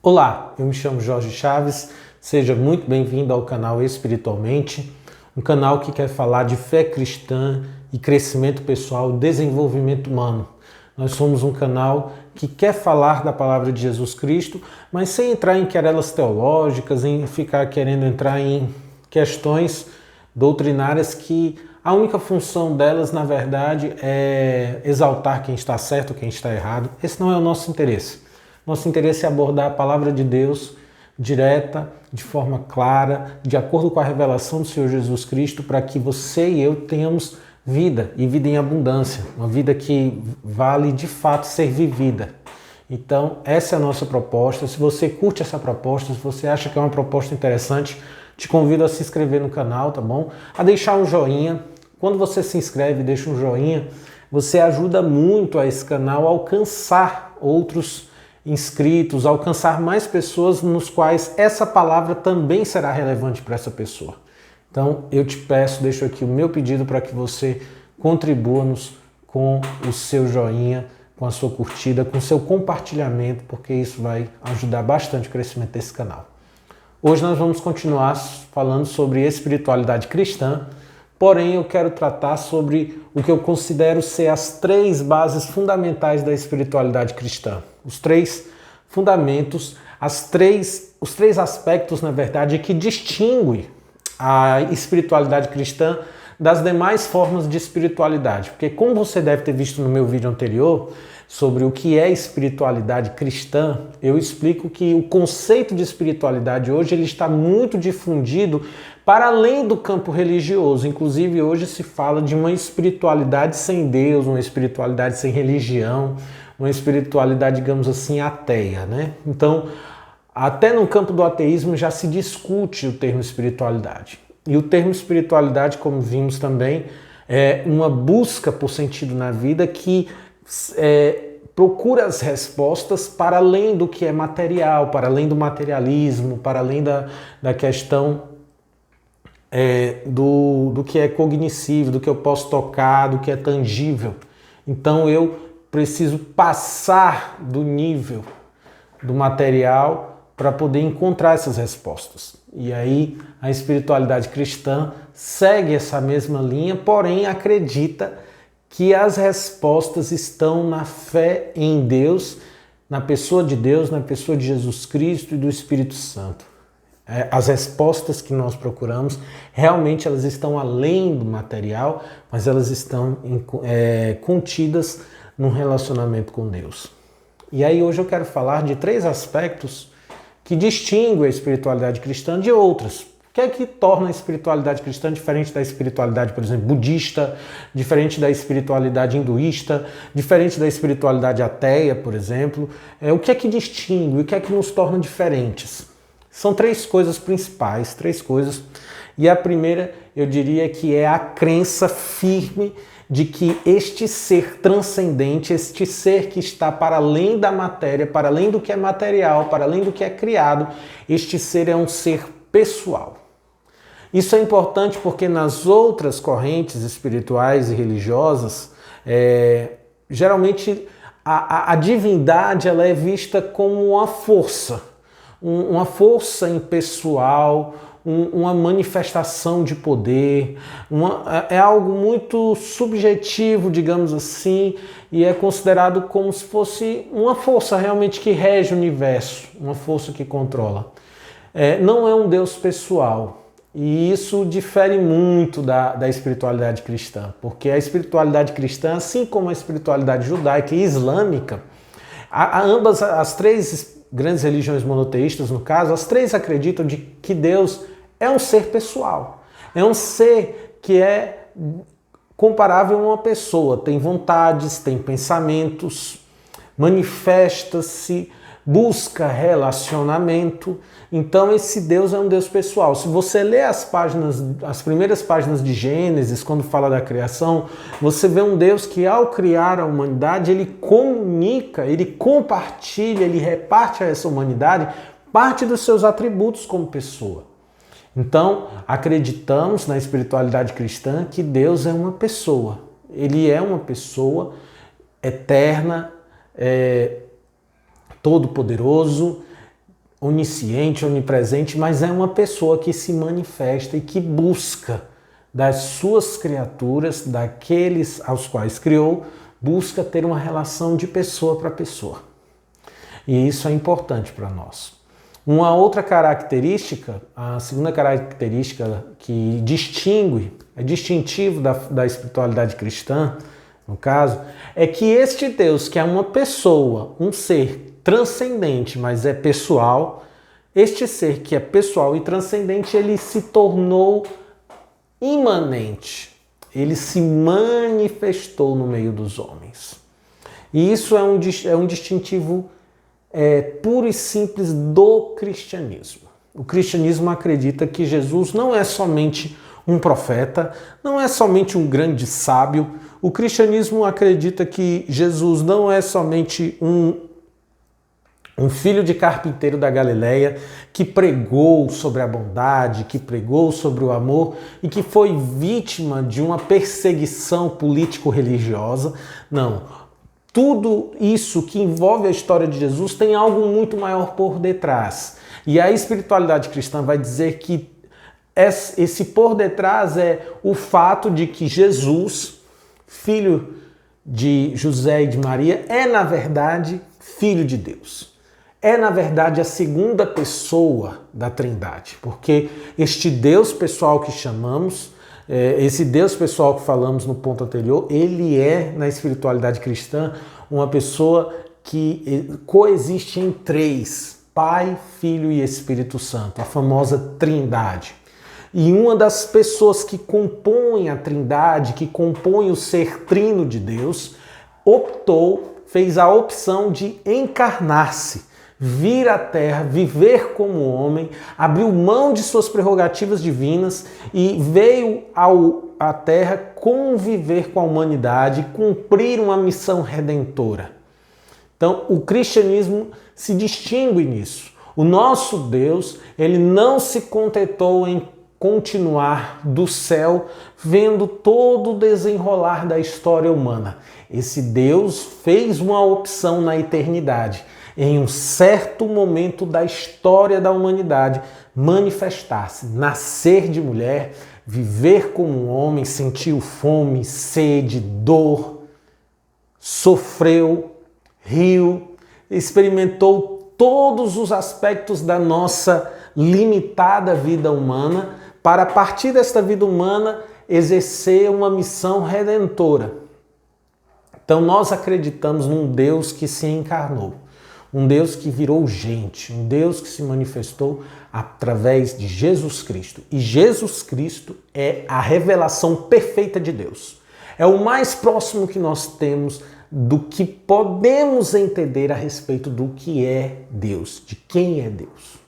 Olá, eu me chamo Jorge Chaves, seja muito bem-vindo ao canal Espiritualmente, um canal que quer falar de fé cristã e crescimento pessoal, desenvolvimento humano. Nós somos um canal que quer falar da palavra de Jesus Cristo, mas sem entrar em querelas teológicas, em ficar querendo entrar em questões doutrinárias que a única função delas, na verdade, é exaltar quem está certo, quem está errado. Esse não é o nosso interesse. Nosso interesse é abordar a palavra de Deus direta, de forma clara, de acordo com a revelação do Senhor Jesus Cristo, para que você e eu tenhamos vida e vida em abundância, uma vida que vale de fato ser vivida. Então, essa é a nossa proposta. Se você curte essa proposta, se você acha que é uma proposta interessante, te convido a se inscrever no canal, tá bom? A deixar um joinha. Quando você se inscreve e deixa um joinha, você ajuda muito a esse canal a alcançar outros inscritos, alcançar mais pessoas nos quais essa palavra também será relevante para essa pessoa. Então, eu te peço, deixo aqui o meu pedido para que você contribua-nos com o seu joinha, com a sua curtida, com o seu compartilhamento, porque isso vai ajudar bastante o crescimento desse canal. Hoje nós vamos continuar falando sobre espiritualidade cristã, porém eu quero tratar sobre o que eu considero ser as três bases fundamentais da espiritualidade cristã. Os três fundamentos, os três aspectos, na verdade, que distinguem a espiritualidade cristã das demais formas de espiritualidade. Porque como você deve ter visto no meu vídeo anterior sobre o que é espiritualidade cristã, eu explico que o conceito de espiritualidade hoje ele está muito difundido para além do campo religioso. Inclusive hoje se fala de uma espiritualidade sem Deus, uma espiritualidade sem religião, uma espiritualidade, digamos assim, ateia, né? Então, até no campo do ateísmo já se discute o termo espiritualidade. E o termo espiritualidade, como vimos também, é uma busca por sentido na vida que procura as respostas para além do que é material, para além do materialismo, para além da questão do que é cognoscível, do que eu posso tocar, do que é tangível. Então eu preciso passar do nível do material para poder encontrar essas respostas. E aí a espiritualidade cristã segue essa mesma linha, porém acredita que as respostas estão na fé em Deus, na pessoa de Deus, na pessoa de Jesus Cristo e do Espírito Santo. As respostas que nós procuramos, realmente elas estão além do material, mas elas estão contidas num relacionamento com Deus. E aí hoje eu quero falar de três aspectos que distinguem a espiritualidade cristã de outras. O que é que torna a espiritualidade cristã diferente da espiritualidade, por exemplo, budista, diferente da espiritualidade hinduísta, diferente da espiritualidade ateia, por exemplo? O que é que distingue, o que é que nos torna diferentes? São três coisas principais, três coisas. E a primeira, eu diria que é a crença firme de que este ser transcendente, este ser que está para além da matéria, para além do que é material, para além do que é criado, este ser é um ser pessoal. Isso é importante porque nas outras correntes espirituais e religiosas, geralmente a divindade ela é vista como uma força impessoal, uma manifestação de poder, é algo muito subjetivo, digamos assim, e é considerado como se fosse uma força realmente que rege o universo, uma força que controla. Não é um Deus pessoal. E isso difere muito da espiritualidade cristã, porque a espiritualidade cristã, assim como a espiritualidade judaica e islâmica, ambas as três grandes religiões monoteístas, no caso, as três acreditam de que Deus é um ser pessoal, é um ser que é comparável a uma pessoa, tem vontades, tem pensamentos, manifesta-se, busca relacionamento. Então esse Deus é um Deus pessoal. Se você lê as primeiras páginas de Gênesis, quando fala da criação, você vê um Deus que ao criar a humanidade, ele comunica, ele compartilha, ele reparte a essa humanidade parte dos seus atributos como pessoa. Então, acreditamos na espiritualidade cristã que Deus é uma pessoa. Ele é uma pessoa eterna, todo-poderoso, onisciente, onipresente, mas é uma pessoa que se manifesta e que busca das suas criaturas, daqueles aos quais criou, busca ter uma relação de pessoa para pessoa. E isso é importante para nós. Uma outra característica, a segunda característica que distingue, é distintivo da espiritualidade cristã, no caso, é que este Deus, que é uma pessoa, um ser transcendente, mas é pessoal, este ser que é pessoal e transcendente, ele se tornou imanente, ele se manifestou no meio dos homens. E isso é um distintivo puro e simples do cristianismo. O cristianismo acredita que Jesus não é somente um profeta, não é somente um grande sábio. O cristianismo acredita que Jesus não é somente um filho de carpinteiro da Galileia que pregou sobre a bondade, que pregou sobre o amor e que foi vítima de uma perseguição político-religiosa. Não. Tudo isso que envolve a história de Jesus tem algo muito maior por detrás. E a espiritualidade cristã vai dizer que esse por detrás é o fato de que Jesus, filho de José e de Maria, é na verdade filho de Deus. É na verdade a segunda pessoa da Trindade, porque este Deus pessoal que chamamos, esse Deus pessoal que falamos no ponto anterior, ele é, na espiritualidade cristã, uma pessoa que coexiste em três: Pai, Filho e Espírito Santo, a famosa Trindade. E uma das pessoas que compõem a Trindade, que compõem o ser trino de Deus, fez a opção de encarnar-se, vir à Terra, viver como homem, abriu mão de suas prerrogativas divinas e veio à Terra conviver com a humanidade, cumprir uma missão redentora. Então, o cristianismo se distingue nisso. O nosso Deus, ele não se contentou em continuar do céu vendo todo o desenrolar da história humana. Esse Deus fez uma opção na eternidade, em um certo momento da história da humanidade, manifestar-se, nascer de mulher, viver como um homem, sentiu fome, sede, dor, sofreu, riu, experimentou todos os aspectos da nossa limitada vida humana, para a partir desta vida humana exercer uma missão redentora. Então nós acreditamos num Deus que se encarnou, um Deus que virou gente, um Deus que se manifestou através de Jesus Cristo. E Jesus Cristo é a revelação perfeita de Deus. É o mais próximo que nós temos do que podemos entender a respeito do que é Deus, de quem é Deus.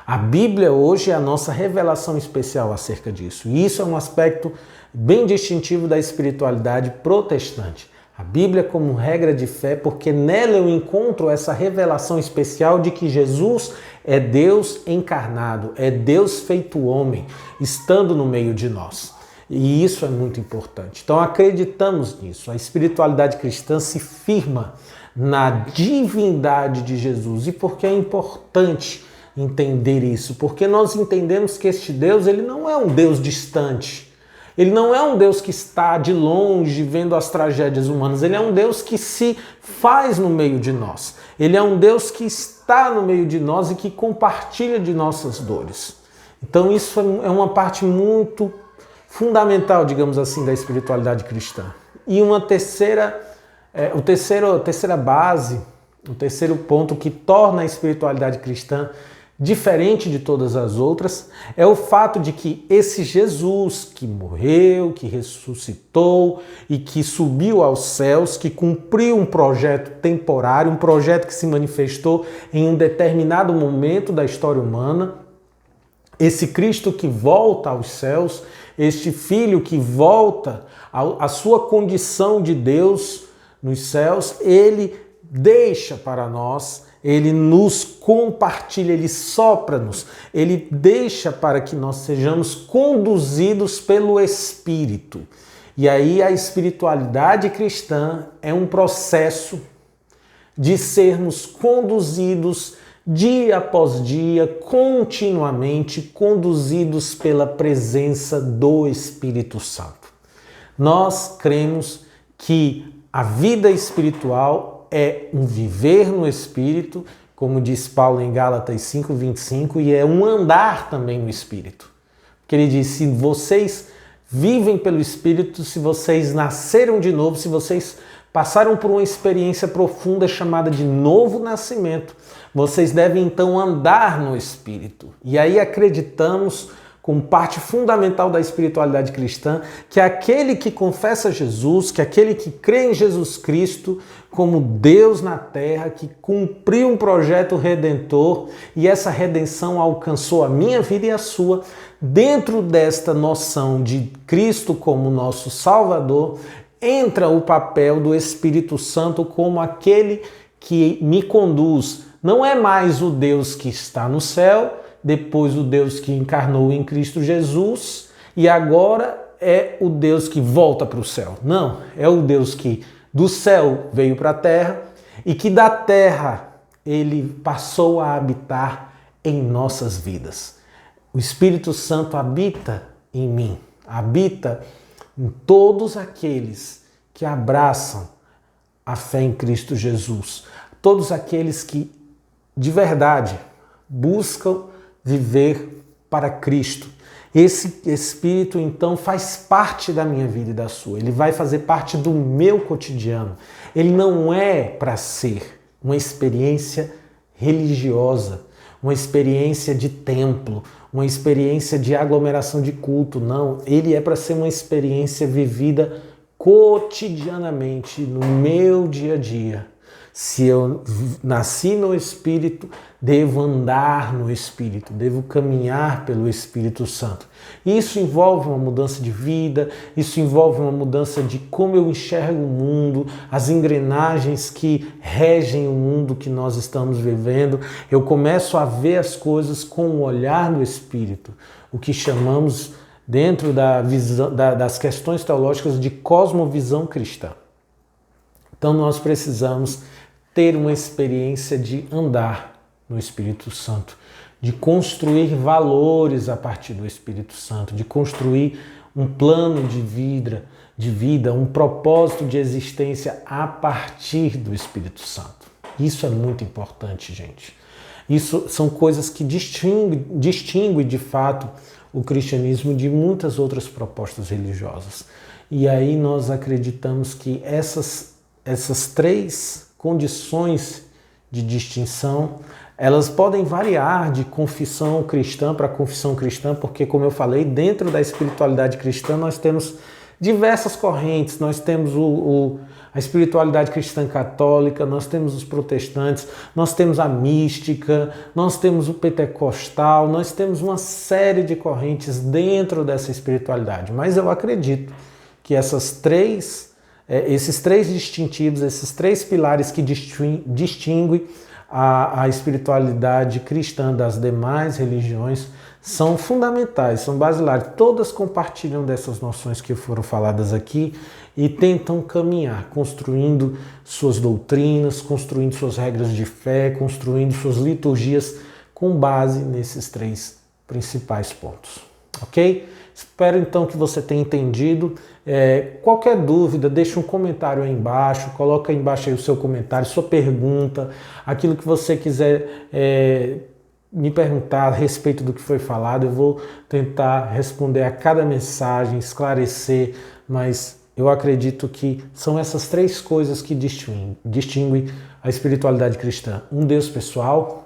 A Bíblia hoje é a nossa revelação especial acerca disso. E isso é um aspecto bem distintivo da espiritualidade protestante. A Bíblia como regra de fé, porque nela eu encontro essa revelação especial de que Jesus é Deus encarnado, é Deus feito homem, estando no meio de nós. E isso é muito importante. Então acreditamos nisso. A espiritualidade cristã se firma na divindade de Jesus. E por que é importante entender isso? Porque nós entendemos que este Deus, ele não é um Deus distante. Ele não é um Deus que está de longe vendo as tragédias humanas. Ele é um Deus que se faz no meio de nós. Ele é um Deus que está no meio de nós e que compartilha de nossas dores. Então isso é uma parte muito fundamental, digamos assim, da espiritualidade cristã. E uma terceira base, o terceiro ponto que torna a espiritualidade cristã diferente de todas as outras, é o fato de que esse Jesus que morreu, que ressuscitou e que subiu aos céus, que cumpriu um projeto temporário, um projeto que se manifestou em um determinado momento da história humana, esse Cristo que volta aos céus, este Filho que volta à sua condição de Deus nos céus, ele deixa para nós, ele nos compartilha, ele sopra-nos, ele deixa para que nós sejamos conduzidos pelo Espírito. E aí a espiritualidade cristã é um processo de sermos conduzidos dia após dia, continuamente conduzidos pela presença do Espírito Santo. Nós cremos que a vida espiritual é um viver no Espírito, como diz Paulo em Gálatas 5:25, e é um andar também no Espírito. Porque ele diz, se vocês vivem pelo Espírito, se vocês nasceram de novo, se vocês passaram por uma experiência profunda chamada de novo nascimento, vocês devem então andar no Espírito. E aí acreditamos, como parte fundamental da espiritualidade cristã, que aquele que confessa Jesus, que aquele que crê em Jesus Cristo como Deus na terra, que cumpriu um projeto redentor e essa redenção alcançou a minha vida e a sua, dentro desta noção de Cristo como nosso Salvador, entra o papel do Espírito Santo como aquele que me conduz. Não é mais o Deus que está no céu, depois o Deus que encarnou em Cristo Jesus, e agora é o Deus que volta para o céu. Não, é o Deus que do céu veio para a terra e que da terra ele passou a habitar em nossas vidas. O Espírito Santo habita em mim, habita em todos aqueles que abraçam a fé em Cristo Jesus, todos aqueles que de verdade buscam viver para Cristo. Esse Espírito, então, faz parte da minha vida e da sua. Ele vai fazer parte do meu cotidiano. Ele não é para ser uma experiência religiosa, uma experiência de templo, uma experiência de aglomeração de culto. Não, ele é para ser uma experiência vivida cotidianamente, no meu dia a dia. Se eu nasci no Espírito, devo andar no Espírito, devo caminhar pelo Espírito Santo. Isso envolve uma mudança de vida, isso envolve uma mudança de como eu enxergo o mundo, as engrenagens que regem o mundo que nós estamos vivendo. Eu começo a ver as coisas com o olhar do Espírito, o que chamamos dentro das questões teológicas de cosmovisão cristã. Então nós precisamos ter uma experiência de andar no Espírito Santo, de construir valores a partir do Espírito Santo, de construir um plano de vida, um propósito de existência a partir do Espírito Santo. Isso é muito importante, gente. Isso são coisas que distinguem de fato o cristianismo de muitas outras propostas religiosas. E aí nós acreditamos que essas três condições de distinção, elas podem variar de confissão cristã para confissão cristã, porque, como eu falei, dentro da espiritualidade cristã nós temos diversas correntes. Nós temos a espiritualidade cristã católica, nós temos os protestantes, nós temos a mística, nós temos o pentecostal, nós temos uma série de correntes dentro dessa espiritualidade. Mas eu acredito que esses três distintivos, esses três pilares que distinguem a espiritualidade cristã das demais religiões são fundamentais, são basilares. Todas compartilham dessas noções que foram faladas aqui e tentam caminhar, construindo suas doutrinas, construindo suas regras de fé, construindo suas liturgias com base nesses três principais pontos. Ok? Espero então que você tenha entendido. Qualquer dúvida, deixa um comentário aí embaixo, coloca aí embaixo aí o seu comentário, sua pergunta, aquilo que você quiser me perguntar a respeito do que foi falado. Eu vou tentar responder a cada mensagem, esclarecer, mas eu acredito que são essas três coisas que distinguem a espiritualidade cristã. Um Deus pessoal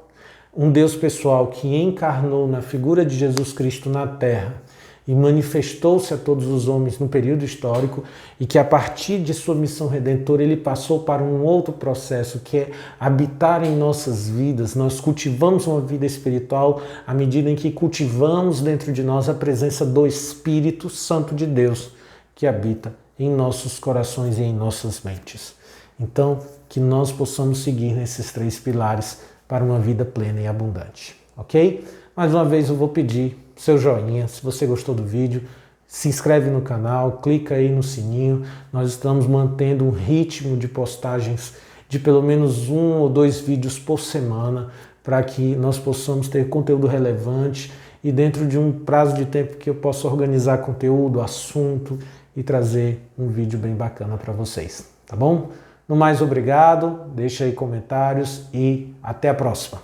que encarnou na figura de Jesus Cristo na terra e manifestou-se a todos os homens no período histórico, e que a partir de sua missão redentora ele passou para um outro processo, que é habitar em nossas vidas. Nós cultivamos uma vida espiritual à medida em que cultivamos dentro de nós a presença do Espírito Santo de Deus, que habita em nossos corações e em nossas mentes. Então, que nós possamos seguir nesses três pilares para uma vida plena e abundante, ok? Mais uma vez eu vou pedir seu joinha, se você gostou do vídeo, se inscreve no canal, clica aí no sininho. Nós estamos mantendo um ritmo de postagens de pelo menos 1 ou 2 vídeos por semana, para que nós possamos ter conteúdo relevante e dentro de um prazo de tempo que eu possa organizar conteúdo, assunto e trazer um vídeo bem bacana para vocês, tá bom? No mais, obrigado, deixa aí comentários e até a próxima.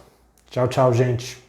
Tchau, tchau, gente!